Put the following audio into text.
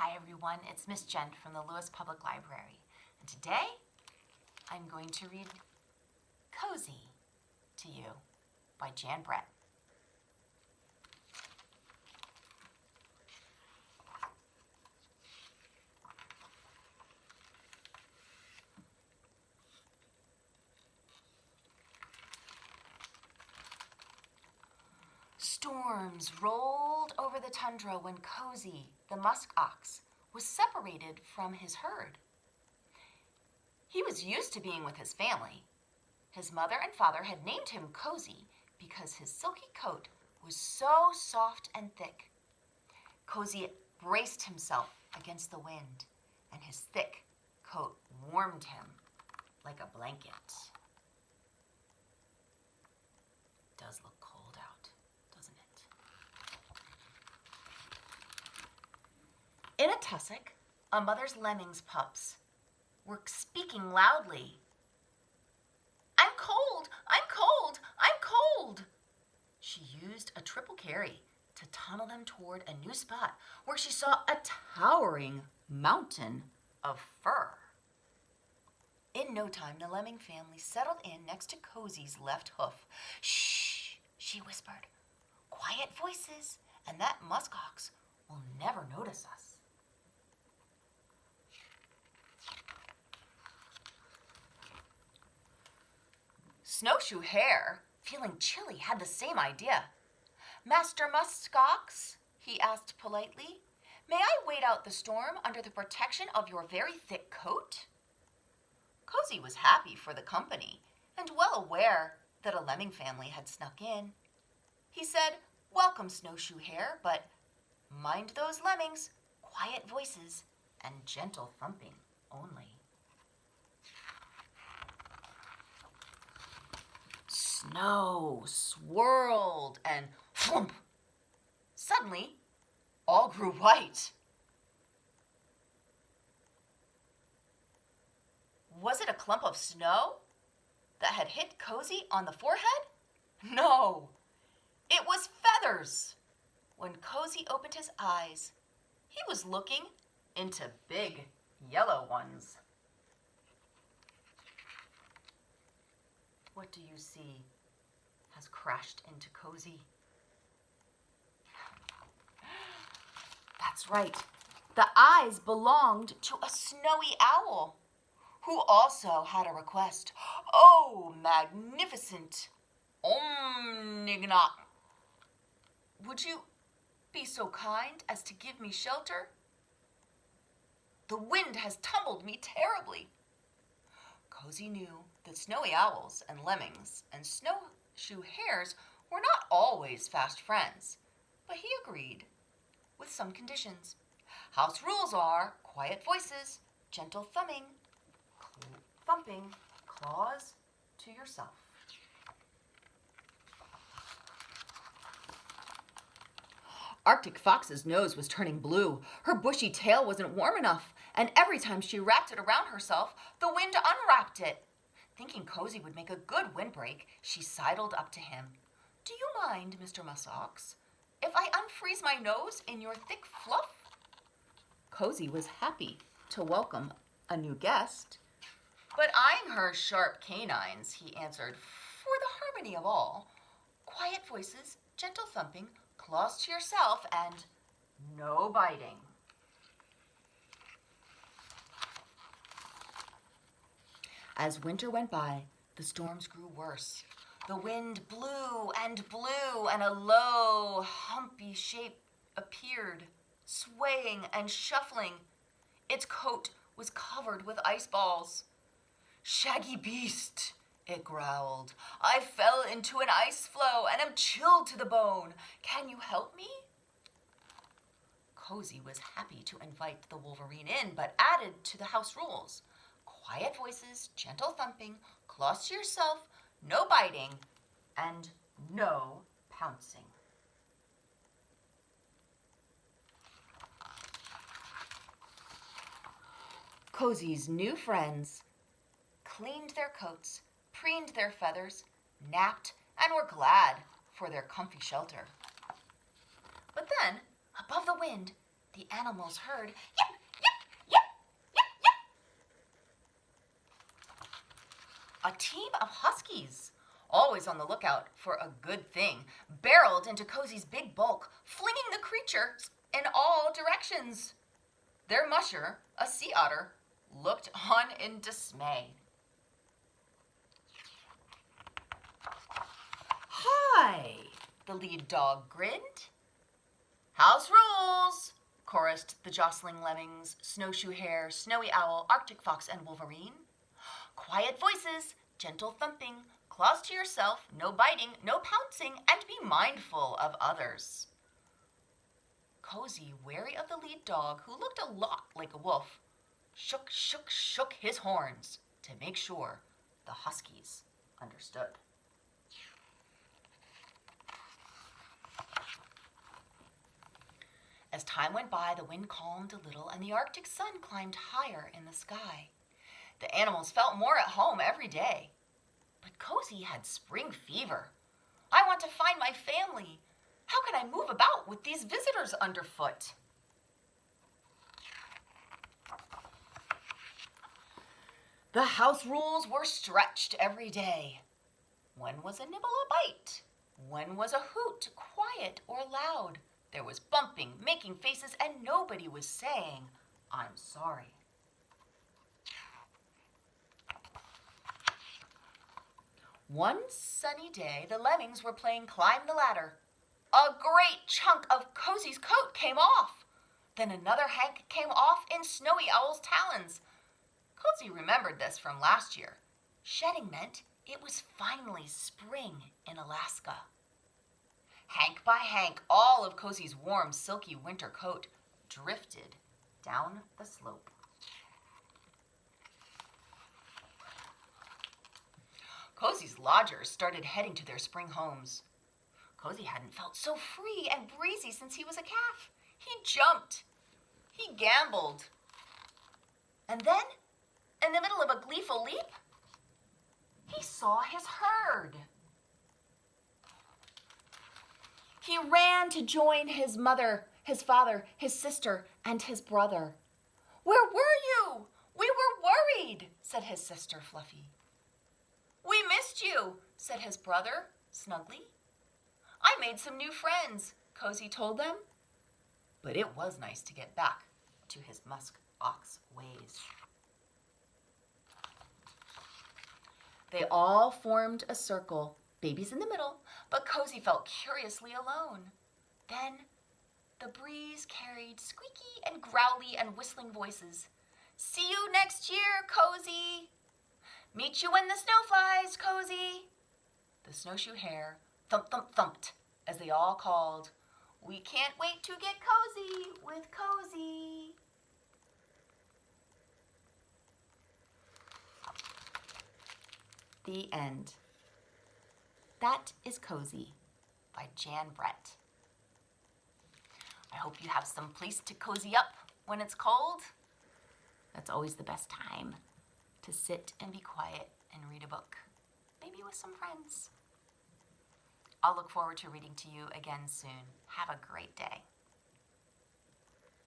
Hi everyone, it's Miss Jen from the Lewis Public Library, and today I'm going to read Cozy to you by Jan Brett. Storms rolled over the tundra when Cozy, the musk ox, was separated from his herd. He was used to being with his family. His mother and father had named him Cozy because his silky coat was so soft and thick. Cozy braced himself against the wind, and his thick coat warmed him like a blanket. It does look cold out, doesn't it? In a tussock, a mother's lemming's pups were speaking loudly. "I'm cold, I'm cold, I'm cold." She used a triple carry to tunnel them toward a new spot where she saw a towering mountain of fur. In no time, the lemming family settled in next to Cozy's left hoof. "Shh," she whispered. "Quiet voices, and that muskox will never notice us." Snowshoe Hare, feeling chilly, had the same idea. "Master Muskox," he asked politely, "may I wait out the storm under the protection of your very thick coat?" Cozy was happy for the company and well aware that a lemming family had snuck in. He said, "Welcome, Snowshoe Hare, but mind those lemmings, quiet voices and gentle thumping only." Snow swirled and flump. Suddenly, all grew white. Was it a clump of snow that had hit Cozy on the forehead? No, it was feathers. When Cozy opened his eyes, he was looking into big yellow ones. What do you see has crashed into Cozy? That's right. The eyes belonged to a snowy owl, who also had a request. "Oh, magnificent Omnigna, would you be so kind as to give me shelter? The wind has tumbled me terribly." Cozy knew that snowy owls and lemmings and snowshoe hares were not always fast friends, but he agreed with some conditions. House rules are quiet voices, gentle thumping, claws to yourself. Arctic Fox's nose was turning blue. Her bushy tail wasn't warm enough, and every time she wrapped it around herself, the wind unwrapped it. Thinking Cozy would make a good windbreak, she sidled up to him. "Do you mind, Mr. Muskox, if I unfreeze my nose in your thick fluff?" Cozy was happy to welcome a new guest, but eyeing her sharp canines, he answered, "For the harmony of all, quiet voices, gentle thumping, claws to yourself, and no biting." As winter went by, the storms grew worse. The wind blew, and a low, humpy shape appeared, swaying and shuffling. Its coat was covered with ice balls. "Shaggy beast," it growled, "I fell into an ice floe and am chilled to the bone. Can you help me?" Cozy was happy to invite the wolverine in, but added to the house rules: quiet voices, gentle thumping, claws to yourself, no biting, and no pouncing. Cozy's new friends cleaned their coats, preened their feathers, napped, and were glad for their comfy shelter. But then, above the wind, the animals heard, "Yip, yip, yip, yip, yip." A team of huskies, always on the lookout for a good thing, barreled into Cozy's big bulk, flinging the creature in all directions. Their musher, a sea otter, looked on in dismay. "Hi," the lead dog grinned. "House rules," chorused the jostling lemmings, Snowshoe Hare, Snowy Owl, Arctic Fox, and Wolverine. "Quiet voices, gentle thumping, claws to yourself, no biting, no pouncing, and be mindful of others." Cozy, wary of the lead dog, who looked a lot like a wolf, shook his horns to make sure the huskies understood. As time went by, the wind calmed a little and the Arctic sun climbed higher in the sky. The animals felt more at home every day. But Cozy had spring fever. "I want to find my family. How can I move about with these visitors underfoot?" The house rules were stretched every day. When was a nibble a bite? When was a hoot quiet or loud? There was bumping, making faces, and nobody was saying, "I'm sorry." One sunny day, the lemmings were playing climb the ladder. A great chunk of Cozy's coat came off. Then another hank came off in Snowy Owl's talons. Cozy remembered this from last year. Shedding meant it was finally spring in Alaska. Hank by hank, all of Cozy's warm, silky winter coat drifted down the slope. Cozy's lodgers started heading to their spring homes. Cozy hadn't felt so free and breezy since he was a calf. He jumped. He gambled. And then, in the middle of a gleeful leap, he saw his herd. He ran to join his mother, his father, his sister, and his brother. "Where were you? We were worried," said his sister, Fluffy. "We missed you," said his brother, Snuggly. "I made some new friends," Cozy told them. But it was nice to get back to his musk ox ways. They all formed a circle, babies in the middle, but Cozy felt curiously alone. Then the breeze carried squeaky and growly and whistling voices. "See you next year, Cozy. Meet you when the snow flies, Cozy." The Snowshoe Hare thump, thump, thumped as they all called, "We can't wait to get cozy with Cozy." The end. That is Cozy by Jan Brett. I hope you have some place to cozy up when it's cold. That's always the best time to sit and be quiet and read a book, maybe with some friends. I'll look forward to reading to you again soon. Have a great day.